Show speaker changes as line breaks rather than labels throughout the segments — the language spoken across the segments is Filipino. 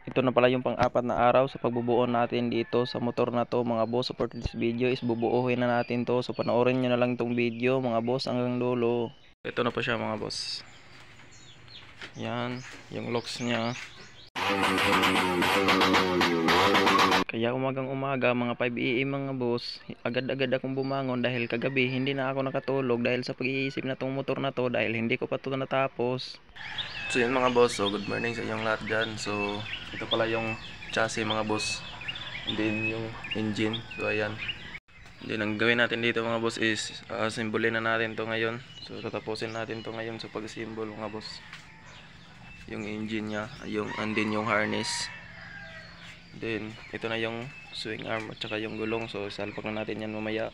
Ito na pala yung pang-apat na araw sa pagbubuo natin dito sa motor na to mga boss. So for this video is bubuuhin na natin to. So panoorin nyo na lang tong video mga boss hanggang dulo. Ito na po siya mga boss. Yan, yung locks niya. Kaya umagang umaga mga 5 AM mga boss, agad-agad akong bumangon dahil kagabi hindi na ako nakatulog dahil sa pag-iisip na tong motor na to dahil hindi ko pa to natapos. So yun mga boss, so good morning sa inyong lahat dyan. So ito pala yung chassis mga boss, and then yung engine. So ayan, then ang gawin natin dito mga boss is simbolin na natin to ngayon. So tatapusin natin to ngayon sa pag-symbol mga boss. Yung engine nya, and then yung harness. Then ito na yung swing arm at saka yung gulong. So salpak na natin yan mamaya.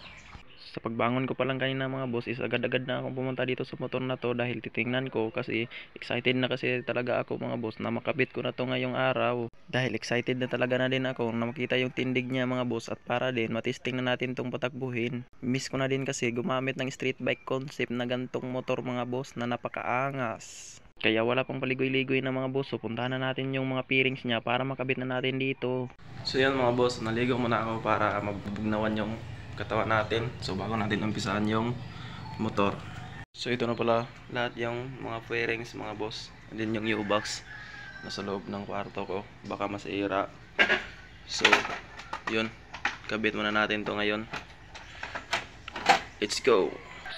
Sa pagbangon ko pa lang kanina mga boss is agad-agad na akong pumunta dito sa motor na to dahil titingnan ko kasi excited na kasi talaga ako mga boss na makabit ko na to ngayong araw. Dahil excited na talaga na din ako na makita yung tindig niya mga boss at para din matesting na natin tong patakbuhin. Miss ko na din kasi gumamit ng street bike concept na gantong motor mga boss na napakaangas. Kaya wala pang paligoy-ligoy na mga boss. So puntahan na natin yung mga bearings niya para makabit na natin dito. So yan mga boss, naligo muna ako para mabugnawan yung katawan natin. So bago natin umpisahan yung motor. So ito na pala lahat yung mga fairings mga boss. And then yung U-box nasa loob ng kwarto ko, baka masira. So yun, kabit muna natin to ngayon. Let's go.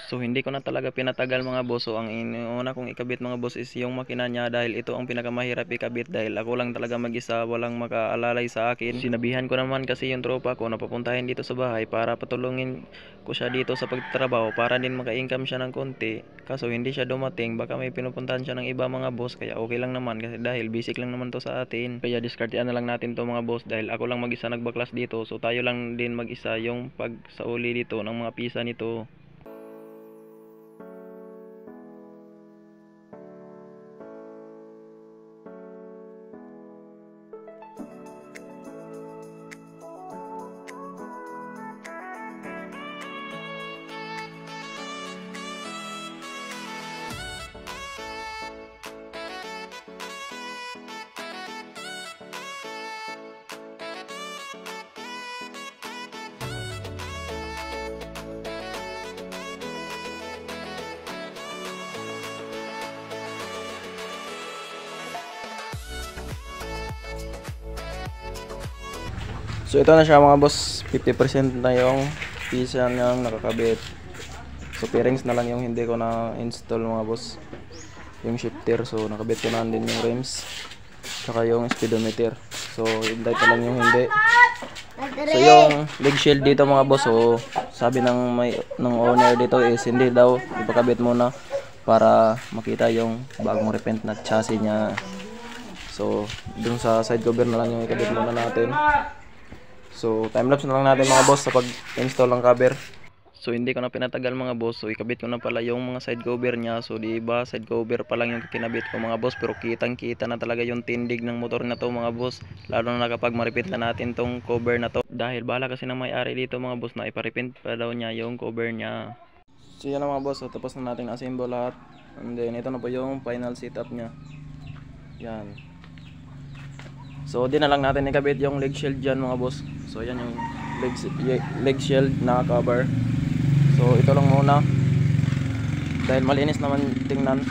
So hindi ko na talaga pinatagal mga boss. So ang una kong ikabit mga boss is yung makina niya dahil ito ang pinakamahirap ikabit dahil ako lang talaga mag-isa, walang makaalalay sa akin. Sinabihan ko naman kasi yung tropa ko na papuntahin dito sa bahay para patulungin ko siya dito sa pagtatrabaho para din maka-income siya ng konti. Kaso hindi siya dumating, baka may pinupuntahan siya ng iba mga boss, kaya okay lang naman kasi dahil basic lang naman to sa atin. Kaya discartean na lang natin to mga boss dahil ako lang mag-isa nagbaklas dito. So tayo lang din mag-isa yung pagsauli dito ng mga pisa nito. So ito na siya mga boss, 50% na yung pisa niyang nakakabit. So bearings na lang yung hindi ko na install mga boss. Yung shifter, so nakabit ko na din yung rims. Saka yung speedometer. So yung light na lang yung hindi. So yung leg shield dito mga boss, so sabi ng owner dito is hindi daw, ipakabit muna para makita yung bagong repaint na chassis niya. So dun sa side cover na lang yung ikabit muna natin. So timelapse na lang natin mga boss sa pag-install ng cover. So hindi ko na pinatagal mga boss. So ikabit ko na pala yung mga side cover niya. So di ba side cover pa lang yung kinabit ko mga boss, pero kitang-kita na talaga yung tindig ng motor na to mga boss. Lalo na kapag ma-repaint na natin tong cover na to. Dahil bala kasi ng may-ari dito mga boss na ipa-repaint pa daw niya yung cover niya. So yan na mga boss. So tapos na natin assemble lahat. And then ito na po yung final setup niya. Yan. So di na lang natin ikabit yung leg shield dyan mga boss. So yan yung leg shield na cover. So ito lang muna dahil malinis naman tingnan.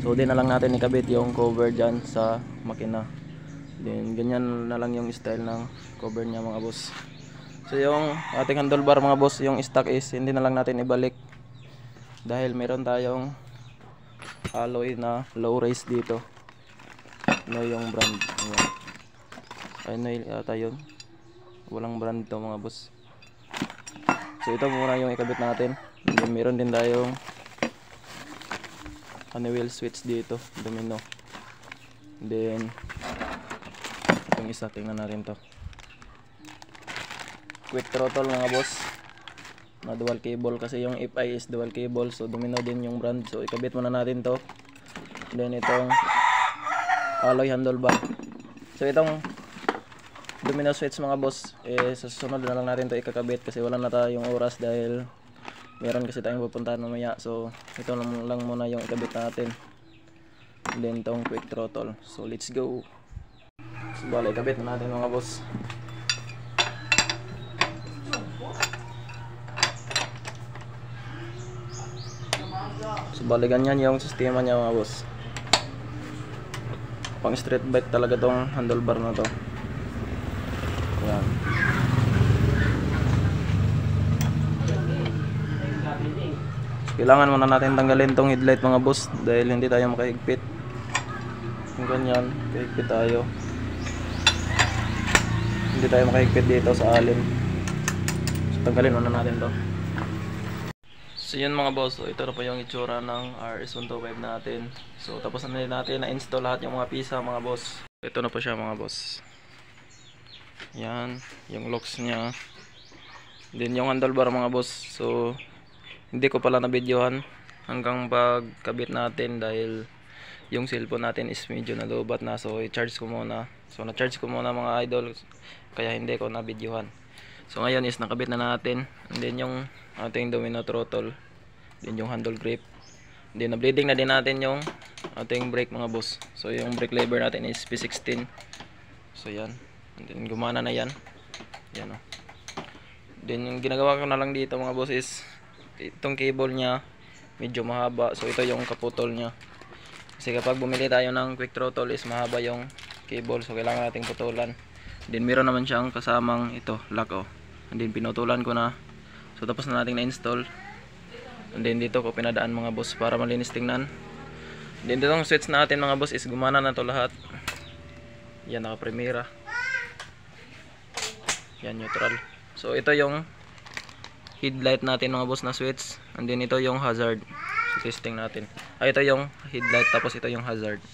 So di na lang natin ikabit yung cover dyan sa makina. Then ganyan na lang yung style ng cover niya mga boss. So yung ating handlebar mga boss, yung stock is hindi na lang natin ibalik dahil meron tayong alloy na low race dito. Ano yung brand? Ano yata yun, walang brand to mga boss. So ito muna yung ikabit natin. And then meron din tayong wheel switch dito, domino. And then itong isa, tingnan natin to, quick throttle mga boss na dual cable kasi yung FI is dual cable. So domino din yung brand. So ikabit muna natin to. And then itong alloy handlebar. So itong domino switch mga boss, sa susunod na lang natin to ikakabit kasi wala na tayong oras dahil meron kasi tayong pupuntahan mamaya. So ito lang muna yung ikabit natin. And then tong quick throttle. So let's go. So, bali, kabit na natin mga boss. So, bali, ganyan yung sistema niya mga boss. Pang street bike talaga tong handlebar na to. Yan. So, kailangan muna natin tanggalin tong headlight mga boss dahil hindi tayo makahigpit. Kung ganyan, kahigpit tayo. Hindi tayo makahigpit dito sa alin. So, tanggalin muna natin to. So yun mga boss, so ito na po yung itsura ng RS125 natin. So tapos na natin na-install lahat yung mga pisa mga boss. Ito na po siya mga boss. Yan, yung locks nya. Then yung handlebar mga boss. So hindi ko pala na-videohan hanggang pagkabit natin dahil yung cellphone natin is medyo nalubat na. So i-charge ko muna. So na-charge ko muna mga idol. Kaya hindi ko na-videohan. So ngayon is nakabit na natin. And then yung ating domino throttle, then yung handle grip, then na-bleeding na din natin yung ating brake mga boss. So yung brake lever natin is P16. So yan, and then gumana na yan. Yan o. Then yung ginagawa ko na lang dito mga boss is itong cable nya medyo mahaba. So ito yung kaputol nya. Kasi kapag bumili tayo ng quick throttle is mahaba yung cable. So kailangan nating putulan. Then meron naman siyang kasamang ito, lock o. And then pinutulan ko na. So tapos na natin na-install. And then dito ko pinadaan mga boss para malinis tingnan. Then ditong switch natin mga boss is gumana na to lahat. Yan, naka-primera. Yan, neutral. So ito yung headlight natin mga boss na switch. And then ito yung hazard. So testing natin. Ay, ito yung headlight tapos ito yung hazard.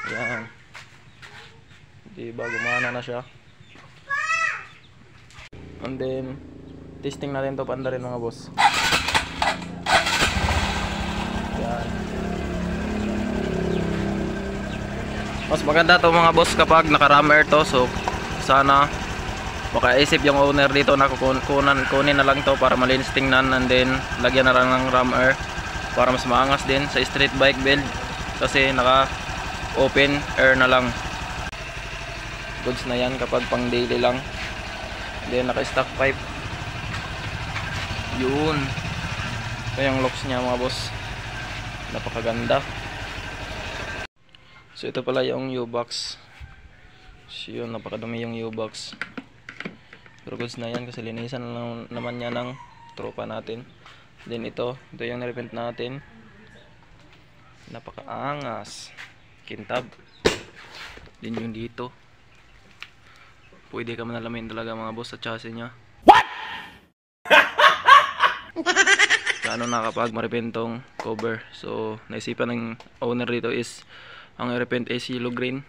Yan. Diba, gumana na siya. And then testing natin to panda rin mga boss. Yan. Mas maganda to mga boss kapag naka-ram air to. So sana makaisip yung owner dito na kunin na lang to para malinis tingnan. And then lagyan na lang ng ram air para mas maangas din sa street bike build. Kasi naka open air na lang. Goods na yan kapag pang daily lang. Then naka stock pipe. Yun. Ito yung locks nya mga boss. Napakaganda. So ito pala yung U-box. So yun, napakadumi yung U-box. Pero goods na yan kasi linisan naman niya ng tropa natin. Then ito yung na-repaint natin. Napakaangas. Kintab. Then yung dito. Pwede ka manalamin talaga mga boss sa chassis nya. What? Kaano na kapag maripentong cover. So naisipan ng owner dito is ang i-repaint is yellow green.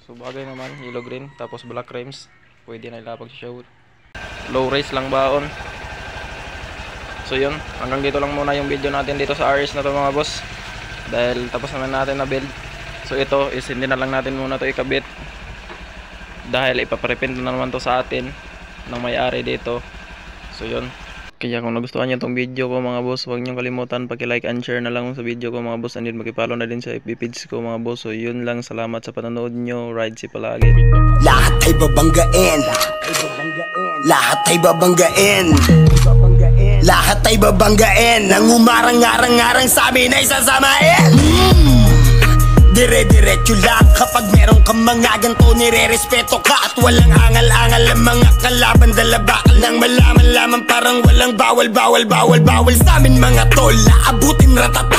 So bagay naman, yellow green. Tapos black rims. Pwede na ilapag sa show. Low race lang baon. So yun, hanggang dito lang muna yung video natin dito sa RS na to mga boss. Dahil tapos naman natin na build. So ito is hindi na lang natin muna to ikabit. Dahil ipaprepend na naman to sa atin ng may-ari dito. So yun. Kaya kung nagustuhan nyo itong video ko mga boss, huwag nyo kalimutan paki-like and share na lang sa video ko mga boss. And then makipollow na din sa FB page ko mga boss. So yun lang, salamat sa panonood nyo. Ride si palagi.
Lahat ay babanggain. Lahat ay babanggain. Lahat ay babanggain. Nang umarang-arang-arang sa amin ay sasamain. Dire-diretso lang kapag meron kang mga ganto, nire-respeto ka at walang angal-angal ang mga kalaban. Dala bakal nang malaman lamang parang walang bawal sa amin mga tol. Aabutin ratata.